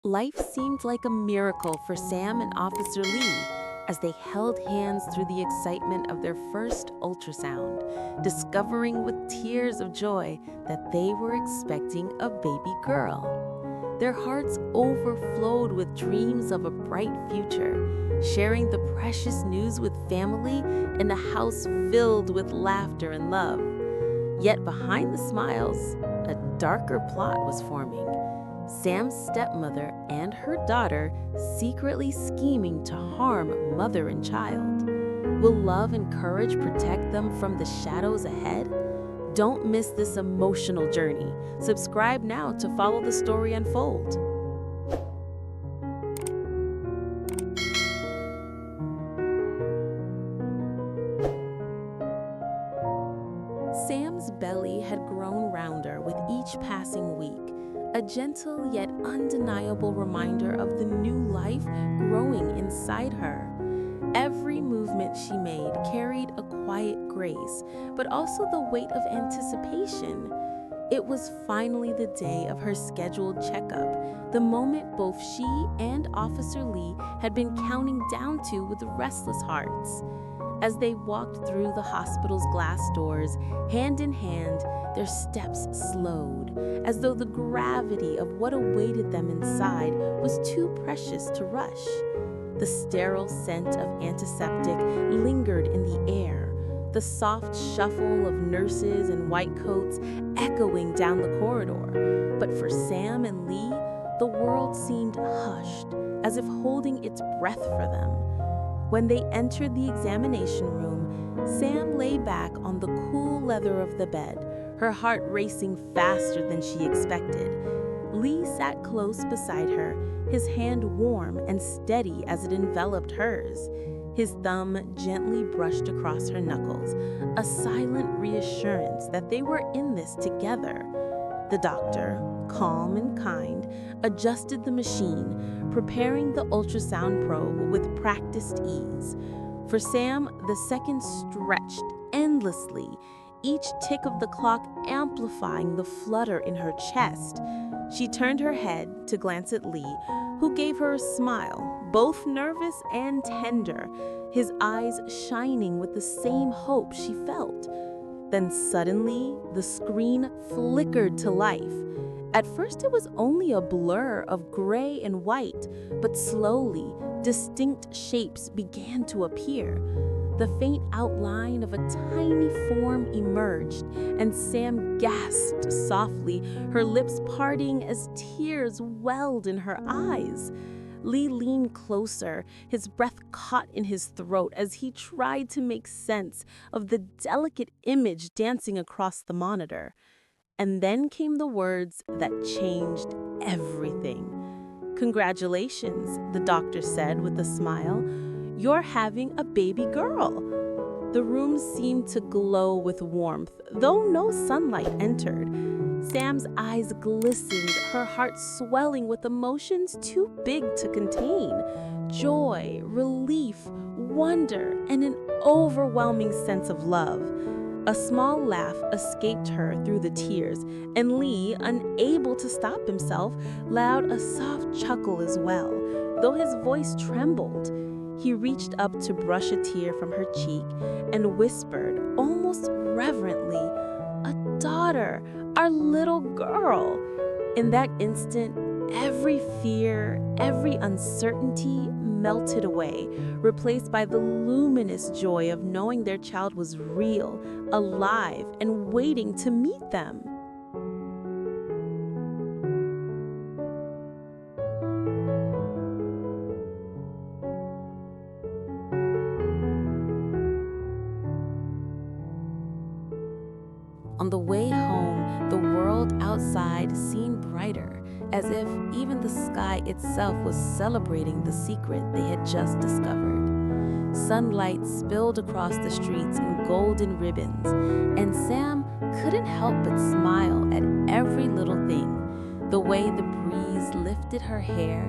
Life seemed like a miracle for Sam and Officer Lee as they held hands through the excitement of their first ultrasound, discovering with tears of joy that they were expecting a baby girl. Their hearts overflowed with dreams of a bright future, sharing the precious news with family in a house filled with laughter and love. Yet behind the smiles, a darker plot was forming. Sam's stepmother and her daughter secretly scheming to harm mother and child. Will love and courage protect them from the shadows ahead? Don't miss this emotional journey. Subscribe now to follow the story unfold. Sam's belly had grown rounder with each passing week, a gentle yet undeniable reminder of the new life growing inside her. Every movement she made carried a quiet grace, but also the weight of anticipation. It was finally the day of her scheduled checkup, the moment both she and Officer Lee had been counting down to with restless hearts. As they walked through the hospital's glass doors, hand in hand, their steps slowed, as though the gravity of what awaited them inside was too precious to rush. The sterile scent of antiseptic lingered in the air, the soft shuffle of nurses in white coats echoing down the corridor. But for Sam and Lee, the world seemed hushed, as if holding its breath for them. When they entered the examination room, Sam lay back on the cool leather of the bed, her heart racing faster than she expected. Lee sat close beside her, his hand warm and steady as it enveloped hers. His thumb gently brushed across her knuckles, a silent reassurance that they were in this together. The doctor, calm and kind, adjusted the machine, preparing the ultrasound probe with practiced ease. For Sam, the seconds stretched endlessly, each tick of the clock amplifying the flutter in her chest. She turned her head to glance at Lee, who gave her a smile, both nervous and tender, his eyes shining with the same hope she felt. Then suddenly, the screen flickered to life. At first, it was only a blur of gray and white, but slowly, distinct shapes began to appear. The faint outline of a tiny form emerged, and Sam gasped softly, her lips parting as tears welled in her eyes. Lee leaned closer, his breath caught in his throat as he tried to make sense of the delicate image dancing across the monitor. And then came the words that changed everything. "Congratulations," the doctor said with a smile. "You're having a baby girl." The room seemed to glow with warmth, though no sunlight entered. Sam's eyes glistened, her heart swelling with emotions too big to contain. Joy, relief, wonder, and an overwhelming sense of love. A small laugh escaped her through the tears, and Lee, unable to stop himself, let out a soft chuckle as well, though his voice trembled. He reached up to brush a tear from her cheek and whispered, almost reverently, "A daughter, our little girl." In that instant, every fear, every uncertainty melted away, replaced by the luminous joy of knowing their child was real, alive, and waiting to meet them. On the way home, the world outside seemed brighter, as if even the sky itself was celebrating the secret they had just discovered. Sunlight spilled across the streets in golden ribbons, and Sam couldn't help but smile at every little thing. The way the breeze lifted her hair,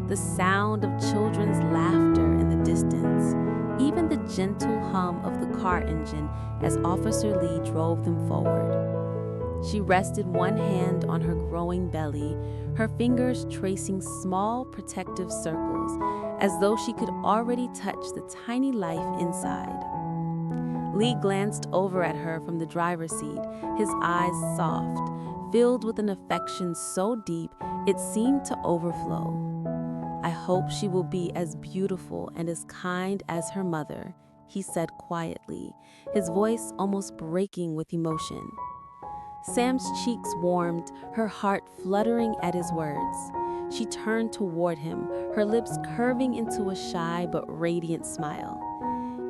the sound of children's laughter in the distance, even the gentle hum of the car engine as Officer Lee drove them forward. She rested one hand on her growing belly, her fingers tracing small protective circles, as though she could already touch the tiny life inside. Lee glanced over at her from the driver's seat, his eyes soft, filled with an affection so deep it seemed to overflow. "I hope she will be as beautiful and as kind as her mother," he said quietly, his voice almost breaking with emotion. Sam's cheeks warmed, her heart fluttering at his words. She turned toward him, her lips curving into a shy but radiant smile.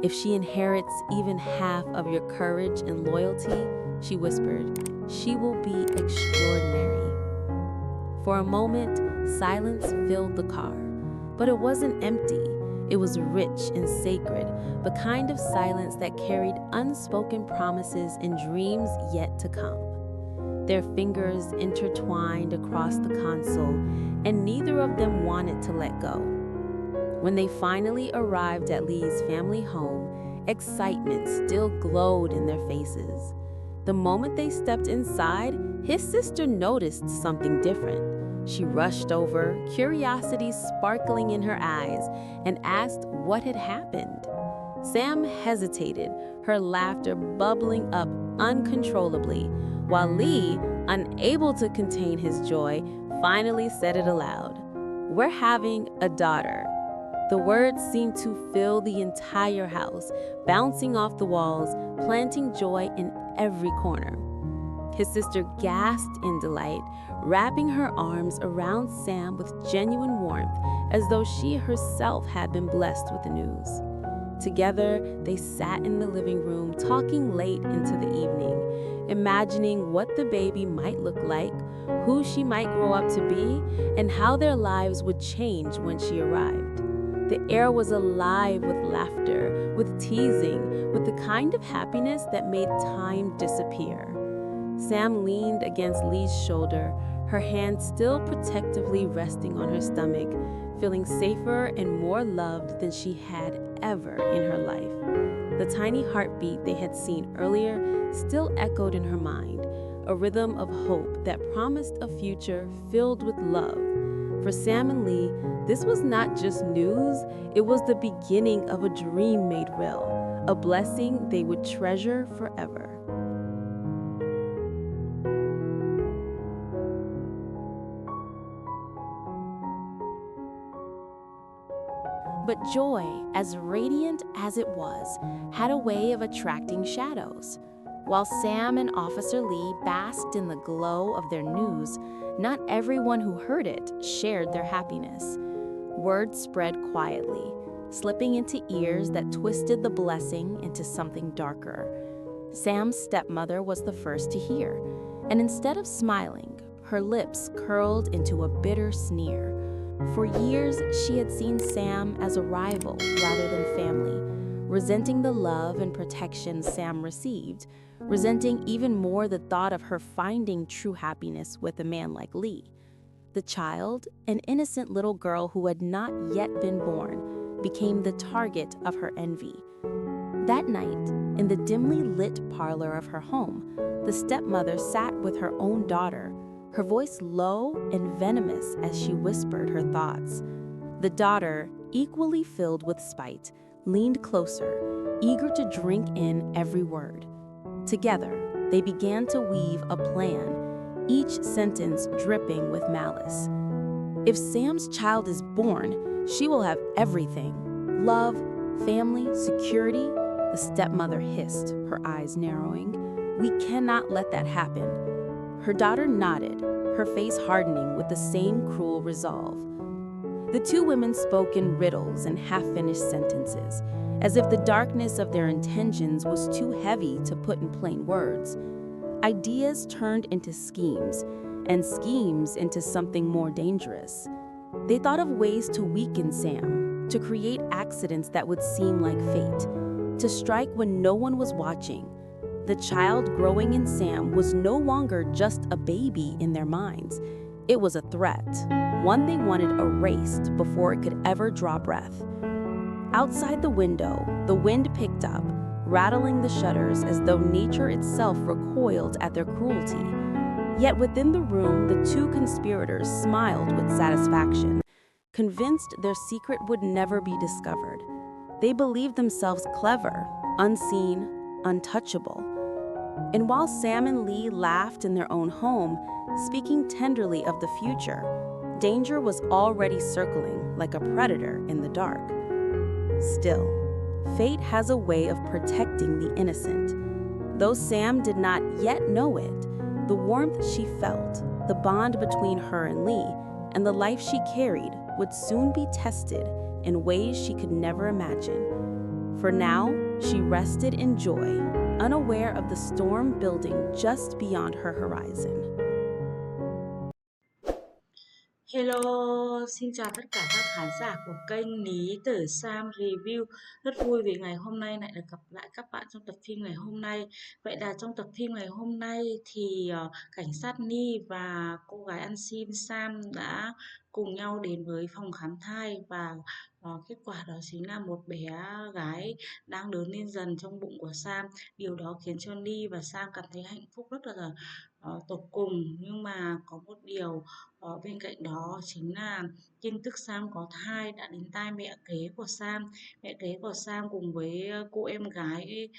"If she inherits even half of your courage and loyalty," she whispered, "she will be extraordinary." For a moment, silence filled the car. But it wasn't empty. It was rich and sacred, the kind of silence that carried unspoken promises and dreams yet to come. Their fingers intertwined across the console, and neither of them wanted to let go. When they finally arrived at Lee's family home, excitement still glowed in their faces. The moment they stepped inside, his sister noticed something different. She rushed over, curiosity sparkling in her eyes, and asked what had happened. Sam hesitated, her laughter bubbling up uncontrollably, while Lee, unable to contain his joy, finally said it aloud. "We're having a daughter." The words seemed to fill the entire house, bouncing off the walls, planting joy in every corner. His sister gasped in delight, wrapping her arms around Sam with genuine warmth, as though she herself had been blessed with the news. Together, they sat in the living room, talking late into the evening, imagining what the baby might look like, who she might grow up to be, and how their lives would change when she arrived. The air was alive with laughter, with teasing, with the kind of happiness that made time disappear. Sam leaned against Lee's shoulder, her hand still protectively resting on her stomach, feeling safer and more loved than she had ever in her life. The tiny heartbeat they had seen earlier still echoed in her mind, a rhythm of hope that promised a future filled with love. For Sam and Lee, this was not just news, it was the beginning of a dream made real, a blessing they would treasure forever. But joy, as radiant as it was, had a way of attracting shadows. While Sam and Officer Lee basked in the glow of their news, not everyone who heard it shared their happiness. Word spread quietly, slipping into ears that twisted the blessing into something darker. Sam's stepmother was the first to hear, and instead of smiling, her lips curled into a bitter sneer. For years, she had seen Sam as a rival rather than family, resenting the love and protection Sam received, resenting even more the thought of her finding true happiness with a man like Lee. The child, an innocent little girl who had not yet been born, became the target of her envy. That night, in the dimly lit parlor of her home, the stepmother sat with her own daughter, her voice low and venomous as she whispered her thoughts. The daughter, equally filled with spite, leaned closer, eager to drink in every word. Together, they began to weave a plan, each sentence dripping with malice. "If Sam's child is born, she will have everything: love, family, security," the stepmother hissed, her eyes narrowing. "We cannot let that happen." Her daughter nodded, her face hardening with the same cruel resolve. The two women spoke in riddles and half-finished sentences, as if the darkness of their intentions was too heavy to put in plain words. Ideas turned into schemes, and schemes into something more dangerous. They thought of ways to weaken Sam, to create accidents that would seem like fate, to strike when no one was watching. The child growing in Sam was no longer just a baby in their minds. It was a threat, one they wanted erased before it could ever draw breath. Outside the window, the wind picked up, rattling the shutters as though nature itself recoiled at their cruelty. Yet within the room, the two conspirators smiled with satisfaction, convinced their secret would never be discovered. They believed themselves clever, unseen, untouchable. And while Sam and Lee laughed in their own home, speaking tenderly of the future, danger was already circling like a predator in the dark. Still, fate has a way of protecting the innocent. Though Sam did not yet know it, the warmth she felt, the bond between her and Lee, and the life she carried would soon be tested in ways she could never imagine. For now, she rested in joy, unaware of the storm building just beyond her horizon. Hello, xin chào tất cả các khán giả của kênh Lý Tử Sam Review. Rất vui vì ngày hôm nay lại được gặp lại các bạn trong tập phim ngày hôm nay. Vậy là trong tập phim ngày hôm nay thì cảnh sát Ni và cô gái ăn xin Sam đã cùng nhau đến với phòng khám thai và kết quả đó chính là một bé gái đang lớn lên dần trong bụng của Sam. Điều đó khiến cho Ni và Sam cảm thấy hạnh phúc rất là tột cùng, nhưng mà có một điều bên cạnh đó chính là tin tức Sam có thai đã đến tai mẹ kế của Sam. Mẹ kế của Sam cùng với cô em gái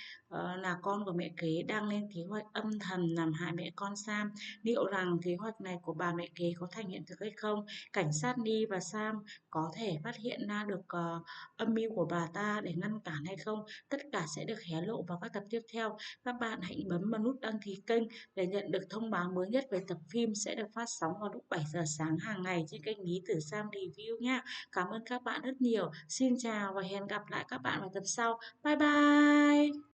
là con của mẹ kế đang lên kế hoạch âm thầm làm hại mẹ con Sam. Liệu rằng kế hoạch này của bà mẹ kế có thành hiện thực hay không? Cảnh sát Ni và Sam có thể phát hiện ra được âm mưu của bà ta để ngăn cản hay không? Tất cả sẽ được hé lộ vào các tập tiếp theo. Các bạn hãy bấm vào nút đăng ký kênh để nhận được thông báo mới nhất về tập phim sẽ được phát sóng vào lúc 7 giờ sáng hàng ngày trên kênh Lý Tử Sam Review nhé. Cảm ơn các bạn rất nhiều. Xin chào và hẹn gặp lại các bạn vào tập sau. Bye bye!